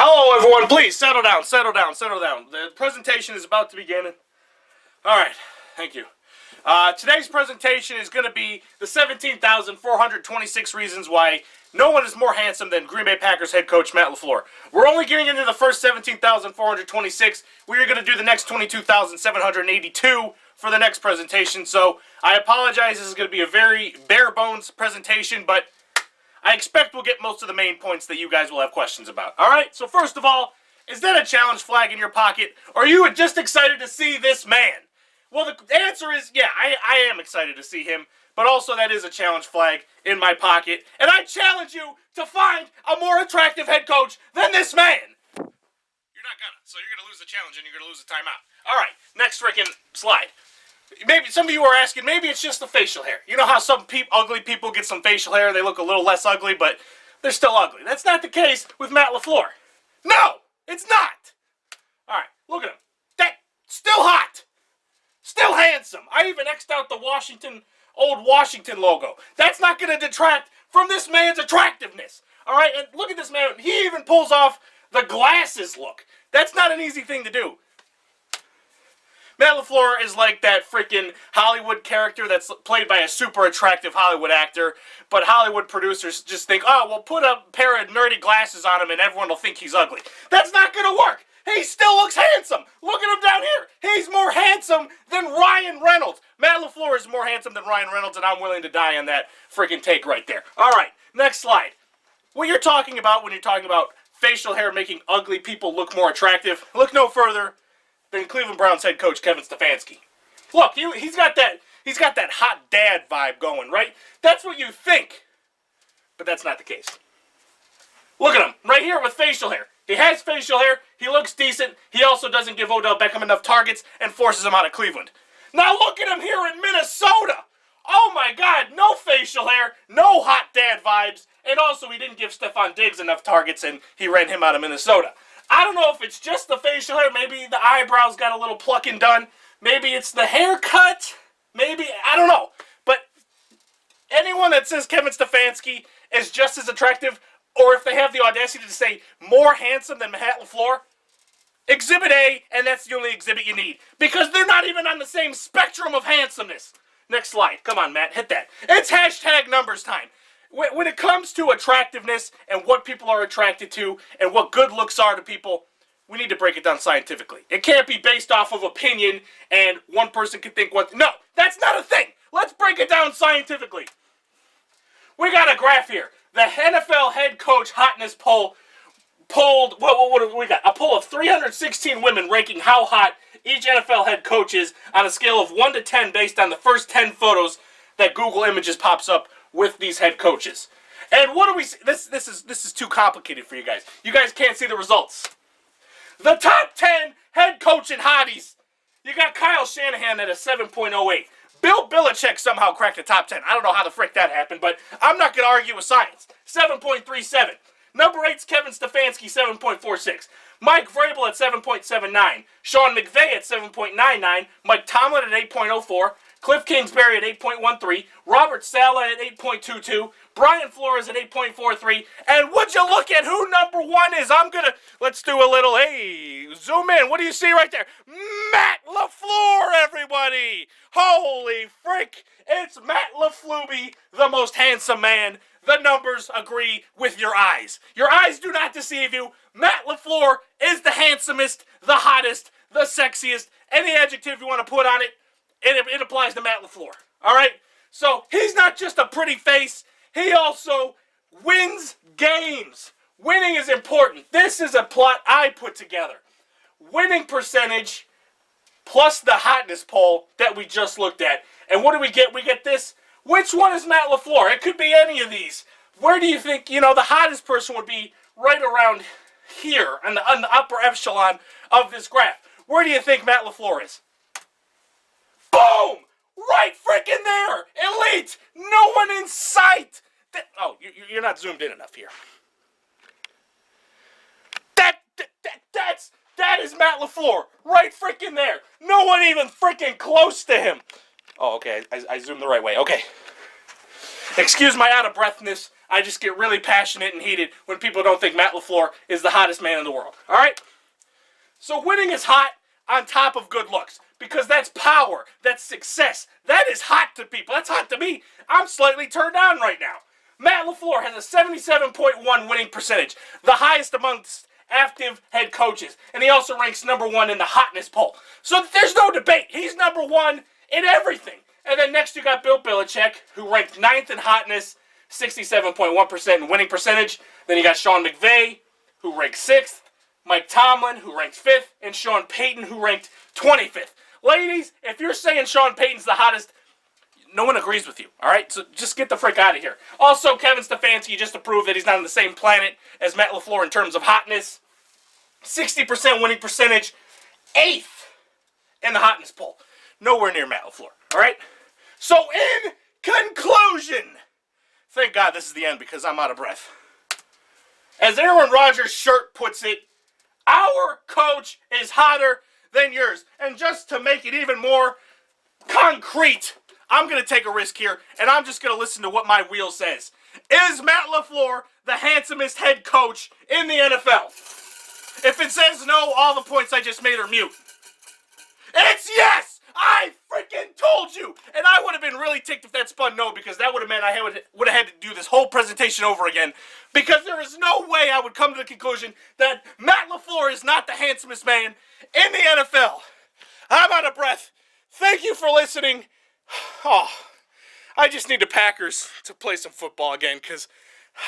Hello, everyone. Please settle down, settle down, settle down. The presentation is about to begin. All right. Thank you. Today's presentation is going to be the 17,426 reasons why no one is more handsome than Green Bay Packers head coach Matt LaFleur. We're only getting into the first 17,426. We are going to do the next 22,782 for the next presentation. So I apologize. This is going to be a very bare bones presentation, but I expect we'll get most of the main points that you guys will have questions about. All right, so first of all, is that a challenge flag in your pocket, or are you just excited to see this man? Well, the answer is, yeah, I am excited to see him, but also that is a challenge flag in my pocket, and I challenge you to find a more attractive head coach than this man. You're not gonna, so you're gonna lose the challenge and you're gonna lose the timeout. All right, next freaking slide. Maybe some of you are asking, maybe it's just the facial hair. You know how some ugly people get some facial hair, they look a little less ugly, but they're still ugly. That's not the case with Matt LaFleur. No, it's not. All right, look at him. That still hot. Still handsome. I even X'd out the old Washington logo. That's not going to detract from this man's attractiveness. All right, and look at this man. He even pulls off the glasses look. That's not an easy thing to do. Matt LaFleur is like that freaking Hollywood character that's played by a super attractive Hollywood actor, but Hollywood producers just think, oh, well, put a pair of nerdy glasses on him and everyone will think he's ugly. That's not going to work. He still looks handsome. Look at him down here. He's more handsome than Ryan Reynolds. Matt LaFleur is more handsome than Ryan Reynolds, and I'm willing to die on that freaking take right there. All right, next slide. What you're talking about when you're talking about facial hair making ugly people look more attractive, look no further than Cleveland Browns head coach Kevin Stefanski. Look, he's got that hot dad vibe going, right? That's what you think, but that's not the case. Look at him right here with facial hair. He has facial hair. He looks decent. He also doesn't give Odell Beckham enough targets and forces him out of Cleveland. Now look at him here in Minnesota. Oh my God, no facial hair, no hot dad vibes, and also he didn't give Stephon Diggs enough targets and he ran him out of Minnesota. I don't know if it's just the facial hair. Maybe the eyebrows got a little plucking done. Maybe it's the haircut. Maybe, I don't know. But anyone that says Kevin Stefanski is just as attractive, or if they have the audacity to say more handsome than Matt LaFleur, Exhibit A, and that's the only exhibit you need. Because they're not even on the same spectrum of handsomeness. Next slide. Come on, Matt. Hit that. It's hashtag numbers time. When it comes to attractiveness and what people are attracted to and what good looks are to people, we need to break it down scientifically. It can't be based off of opinion and one person can think what... No, that's not a thing. Let's break it down scientifically. We got a graph here. The NFL head coach hotness polled, what do we got? A poll of 316 women ranking how hot each NFL head coach is on a scale of 1 to 10 based on the first 10 photos that Google Images pops up with these head coaches. And what do we see? This is too complicated for you guys. You guys can't see the results. The top 10 head coaching hotties. You got Kyle Shanahan at a 7.08. Bill Belichick somehow cracked the top 10. I don't know how the frick that happened, but I'm not going to argue with science. 7.37. Number 8's Kevin Stefanski, 7.46. Mike Vrabel at 7.79. Sean McVay at 7.99. Mike Tomlin at 8.04. Cliff Kingsbury at 8.13, Robert Saleh at 8.22, Brian Flores at 8.43, and would you look at who number 1 is? Let's do a little, hey, zoom in. What do you see right there? Matt LaFleur, everybody! Holy frick! It's Matt LaFleur, the most handsome man. The numbers agree with your eyes. Your eyes do not deceive you. Matt LaFleur is the handsomest, the hottest, the sexiest, any adjective you want to put on it. It applies to Matt LaFleur, all right? So he's not just a pretty face. He also wins games. Winning is important. This is a plot I put together. Winning percentage plus the hotness poll that we just looked at. And what do we get? We get this. Which one is Matt LaFleur? It could be any of these. Where do you think, the hottest person would be? Right around here on the upper echelon of this graph. Where do you think Matt LaFleur is? Boom! Right freaking there! Elite! No one in sight! You're not zoomed in enough here. That is Matt LaFleur. Right freaking there. No one even freaking close to him. Oh, okay. I zoomed the right way. Okay. Excuse my out-of-breathness. I just get really passionate and heated when people don't think Matt LaFleur is the hottest man in the world. All right? So winning is hot on top of good looks. Because that's power. That's success. That is hot to people. That's hot to me. I'm slightly turned on right now. Matt LaFleur has a 77.1 winning percentage. The highest amongst active head coaches. And he also ranks #1 in the hotness poll. So there's no debate. He's #1 in everything. And then next you got Bill Belichick, who ranked 9th in hotness, 67.1% in winning percentage. Then you got Sean McVay, who ranked 6th. Mike Tomlin, who ranked 5th. And Sean Payton, who ranked 25th. Ladies, if you're saying Sean Payton's the hottest, no one agrees with you, all right? So just get the frick out of here. Also, Kevin Stefanski, just to prove that he's not on the same planet as Matt LaFleur in terms of hotness, 60% winning percentage, 8th in the hotness poll. Nowhere near Matt LaFleur, all right? So in conclusion, thank God this is the end because I'm out of breath. As Aaron Rodgers' shirt puts it, our coach is hotter than yours. And just to make it even more concrete, I'm going to take a risk here, and I'm just going to listen to what my wheel says. Is Matt LaFleur the handsomest head coach in the NFL? If it says no, all the points I just made are mute. It's yes! I freaking told you! And I would have been really ticked if that spun no, because that would have meant I would have had to do this whole presentation over again. Because there is no way I would come to the conclusion that Matt LaFleur is not the handsomest man in the NFL. I'm out of breath. Thank you for listening. Oh, I just need the Packers to play some football again because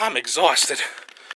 I'm exhausted.